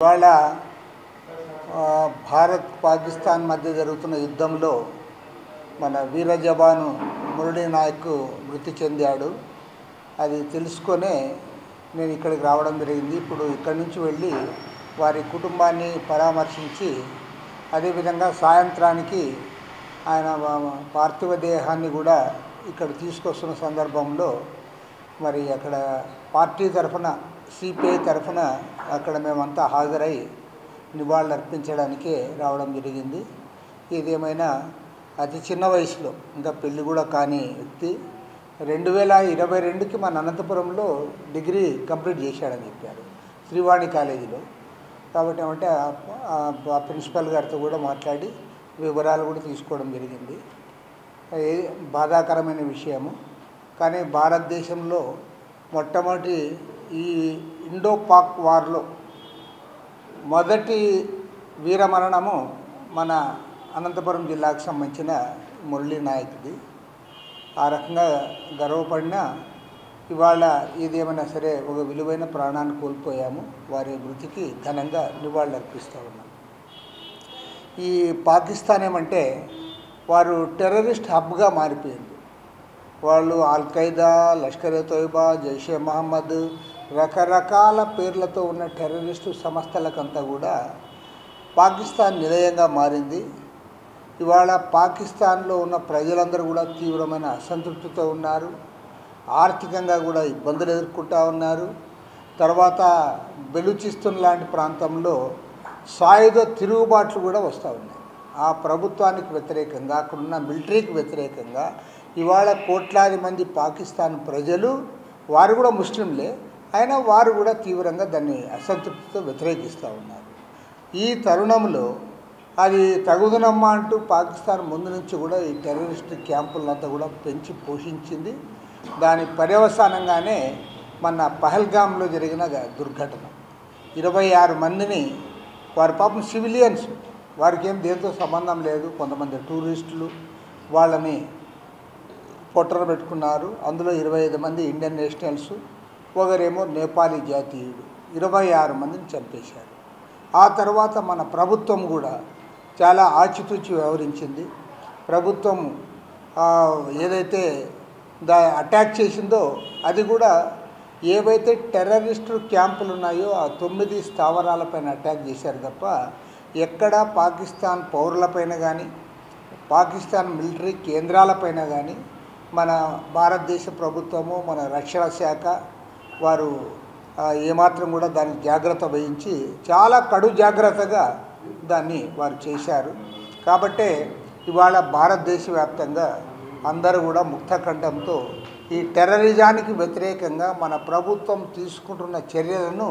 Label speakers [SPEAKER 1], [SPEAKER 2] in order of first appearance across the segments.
[SPEAKER 1] ఇవాళ భారత్ పాకిస్తాన్ మధ్య జరుగుతున్న యుద్ధంలో మన వీర జవాను మురళీ నాయక్ మృతి చెందాడు. అది తెలుసుకొనే నేను ఇక్కడికి రావడం జరిగింది. ఇప్పుడు ఇక్కడి నుంచి వెళ్ళి వారి కుటుంబాన్ని పరామర్శించి అదేవిధంగా సాయంత్రానికి ఆయన పార్థివ దేహాన్ని కూడా ఇక్కడ తీసుకొస్తున్న సందర్భంలో మరి అక్కడ పార్టీ తరఫున సిపిఐ తరఫున అక్కడ మేమంతా హాజరై నివాళులు అర్పించడానికే రావడం జరిగింది. ఇదేమైనా అతి చిన్న వయసులో ఇంకా పెళ్ళి కూడా కాని వ్యక్తి 2022కి మన అనంతపురంలో డిగ్రీ కంప్లీట్ చేశాడని చెప్పారు శ్రీవాణి కాలేజీలో. కాబట్టి ఏమంటే ఆ ప్రిన్సిపల్ గారితో కూడా మాట్లాడి వివరాలు కూడా తీసుకోవడం జరిగింది. బాధాకరమైన విషయము. కానీ భారతదేశంలో మొట్టమొదటి ఈ ఇండో పాక్ వార్లో మొదటి వీరమరణము మన అనంతపురం జిల్లాకు సంబంధించిన మురళీ నాయక్ది. ఆ రకంగా గర్వపడిన ఇవాళ ఇదేమైనా సరే ఒక విలువైన ప్రాణాన్ని కోల్పోయాము. వారి మృతికి ఘనంగా నివాళులు అర్పిస్తూ ఉన్నాం. ఈ పాకిస్తాన్ ఏమంటే వారు టెర్రరిస్ట్ హబ్గా మారిపోయింది. వాళ్ళు అల్-ఖైదా, లష్కర్-ఏ-తోయిబా, జైషే మహమ్మద్ రకరకాల పేర్లతో ఉన్న టెర్రరిస్టు సంస్థలకంతా కూడా పాకిస్తాన్ నిలయంగా మారింది. ఇవాళ పాకిస్తాన్లో ఉన్న ప్రజలందరూ కూడా తీవ్రమైన అసంతృప్తితో ఉన్నారు. ఆర్థికంగా కూడా ఇబ్బందులు ఎదుర్కొంటూ ఉన్నారు. తర్వాత బెలూచిస్తాన్ లాంటి ప్రాంతంలో సాయుధ తిరుగుబాట్లు కూడా వస్తూ ఉన్నాయి. ఆ ప్రభుత్వానికి వ్యతిరేకంగా అక్కడున్న మిలిటరీకి వ్యతిరేకంగా ఇవాళ కోట్లాది మంది పాకిస్తాన్ ప్రజలు వారు కూడా ముస్లింలే అయినా వారు కూడా తీవ్రంగా దాన్ని అసంతృప్తితో వ్యతిరేకిస్తూ ఉన్నారు. ఈ తరుణంలో అది తగుదనమ్మా అంటూ పాకిస్తాన్ ముందు నుంచి కూడా ఈ టెర్రరిస్ట్ క్యాంపులంతా కూడా పెంచి పోషించింది. దాని పర్యవసానంగానే మన పహల్గామ్లో జరిగిన దుర్ఘటన 26 మందిని వారి పాపం సివిలియన్స్, వారికి ఏం దేంతో సంబంధం లేదు, కొంతమంది టూరిస్టులు వాళ్ళని పొట్టన పెట్టుకున్నారు. అందులో 25 మంది ఇండియన్ నేషనల్స్, ఒకరేమో నేపాలీ జాతీయుడు. 26 మందిని చంపేశారు. ఆ తర్వాత మన ప్రభుత్వం కూడా చాలా ఆచితూచి వ్యవహరించింది. ప్రభుత్వం ఏదైతే అటాక్ చేసిందో అది కూడా ఏవైతే టెర్రరిస్టు క్యాంపులు ఉన్నాయో ఆ 9 స్థావరాలపైన అటాక్ చేశారు తప్ప ఎక్కడా పాకిస్తాన్ పౌరులపైన కానీ పాకిస్తాన్ మిలిటరీ కేంద్రాలపైన కానీ మన భారతదేశ ప్రభుత్వము మన రక్షణ శాఖ వారు ఏమాత్రం కూడా దానికి జాగ్రత్త వహించి చాలా కడు జాగ్రత్తగా దాన్ని వారు చేశారు. కాబట్టే ఇవాళ భారతదేశ వ్యాప్తంగా అందరూ కూడా ముక్తకంఠంతో ఈ టెర్రరిజానికి వ్యతిరేకంగా మన ప్రభుత్వం తీసుకుంటున్న చర్యలను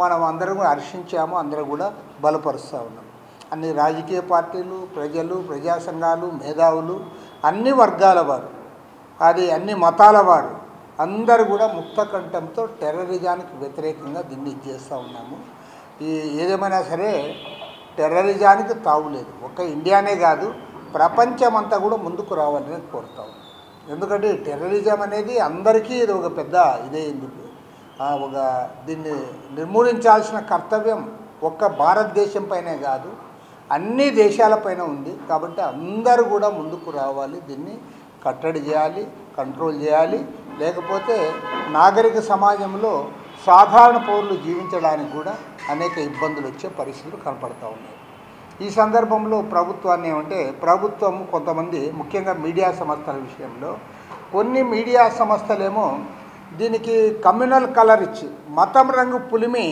[SPEAKER 1] మనం అందరం హర్షించాము, అందరూ కూడా బలపరుస్తూ ఉన్నాం. అన్ని రాజకీయ పార్టీలు, ప్రజలు, ప్రజా సంఘాలు, మేధావులు, అన్ని వర్గాల వారు, అది అన్ని మతాల వారు అందరూ కూడా ముక్తకంఠంతో టెర్రరిజానికి వ్యతిరేకంగా దీన్ని చేస్తూ ఉన్నాము. ఏదేమైనా సరే టెర్రరిజానికి తావులేదు. ఒక్క ఇండియానే కాదు ప్రపంచమంతా కూడా ముందుకు రావాలని కోరుతా ఉన్నాం. ఎందుకంటే టెర్రరిజం అనేది అందరికీ ఇది ఒక పెద్ద ఇదే ఎందుకు దీన్ని నిర్మూలించాల్సిన కర్తవ్యం ఒక్క భారతదేశం పైనే కాదు అన్ని దేశాలపైన ఉంది. కాబట్టి అందరూ కూడా ముందుకు రావాలి, దీన్ని కట్టడి చేయాలి, కంట్రోల్ చేయాలి. లేకపోతే నాగరిక సమాజంలో సాధారణ పౌరులు జీవించడానికి కూడా అనేక ఇబ్బందులు వచ్చే పరిస్థితులు కనపడతా ఉన్నాయి. ఈ సందర్భంలో ప్రభుత్వాన్ని ఏమంటే ప్రభుత్వం కొంతమంది ముఖ్యంగా మీడియా సంస్థల విషయంలో కొన్ని మీడియా సంస్థలేమో దీనికి కమ్యూనల్ కలర్ ఇచ్చి మతం రంగు పులిమి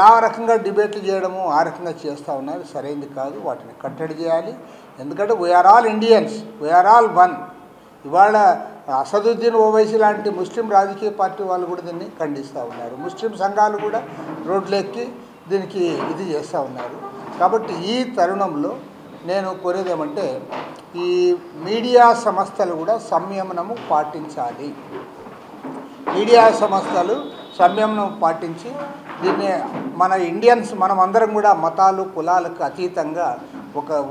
[SPEAKER 1] ఆ రకంగా డిబేట్లు చేయడము ఆ రకంగా చేస్తూ ఉన్నారు. సరైనది కాదు, వాటిని కట్టడి చేయాలి. ఎందుకంటే we are all Indians, we are all one. ఇవాళ అసదుద్దీన్ ఓవైసీ లాంటి ముస్లిం రాజకీయ పార్టీ వాళ్ళు కూడా దీన్ని ఖండిస్తూ ఉన్నారు. ముస్లిం సంఘాలు కూడా రోడ్లెక్కి దీనికి ఇది చేస్తూ ఉన్నారు. కాబట్టి ఈ తరుణంలో నేను కోరేది ఏమంటే ఈ మీడియా సంస్థలు కూడా సంయమనము పాటించాలి. మీడియా సంస్థలు సంయమనం పాటించి దీన్ని మన ఇండియన్స్ మనం అందరం కూడా మతాలు కులాలకు అతీతంగా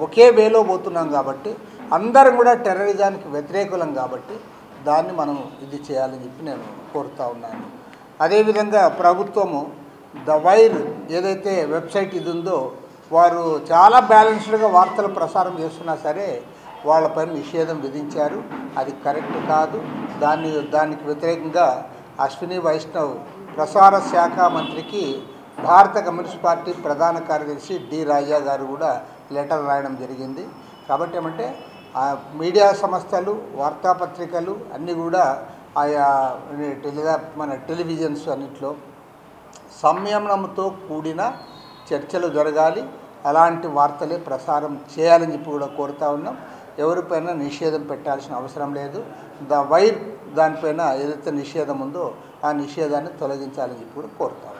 [SPEAKER 1] ఒకే వేలో పోతున్నాం. కాబట్టి అందరం కూడా టెర్రరిజానికి వ్యతిరేకులం. కాబట్టి దాన్ని మనం ఇది చేయాలని చెప్పి నేను కోరుతా ఉన్నాను. అదేవిధంగా ప్రభుత్వము ద వైర్ ఏదైతే వెబ్సైట్ ఇది ఉందో వారు చాలా బ్యాలెన్స్డ్గా వార్తలు ప్రసారం చేస్తున్నా సరే వాళ్ళపైన నిషేధం విధించారు. అది కరెక్ట్ కాదు. దానికి వ్యతిరేకంగా అశ్విని వైష్ణవ్ ప్రసార శాఖ మంత్రికి భారత కమ్యూనిస్ట్ పార్టీ ప్రధాన కార్యదర్శి డి రాజా గారు కూడా లెటర్ రాయడం జరిగింది. కాబట్టి ఏమంటే మీడియా సంస్థలు వార్తాపత్రికలు అన్నీ కూడా ఆయా మన టెలివిజన్స్ అన్నింటిలో సంయమనంతో కూడిన చర్చలు జరగాలి. అలాంటి వార్తలే ప్రసారం చేయాలని చెప్పి కూడా కోరుతా ఉన్నాం. ఎవరిపైన నిషేధం పెట్టాల్సిన అవసరం లేదు. ద వైర్ దానిపైన ఏదైతే నిషేధం ఉందో ఆ నిషేధాన్ని తొలగించాలని చెప్పి కూడా కోరుతాం.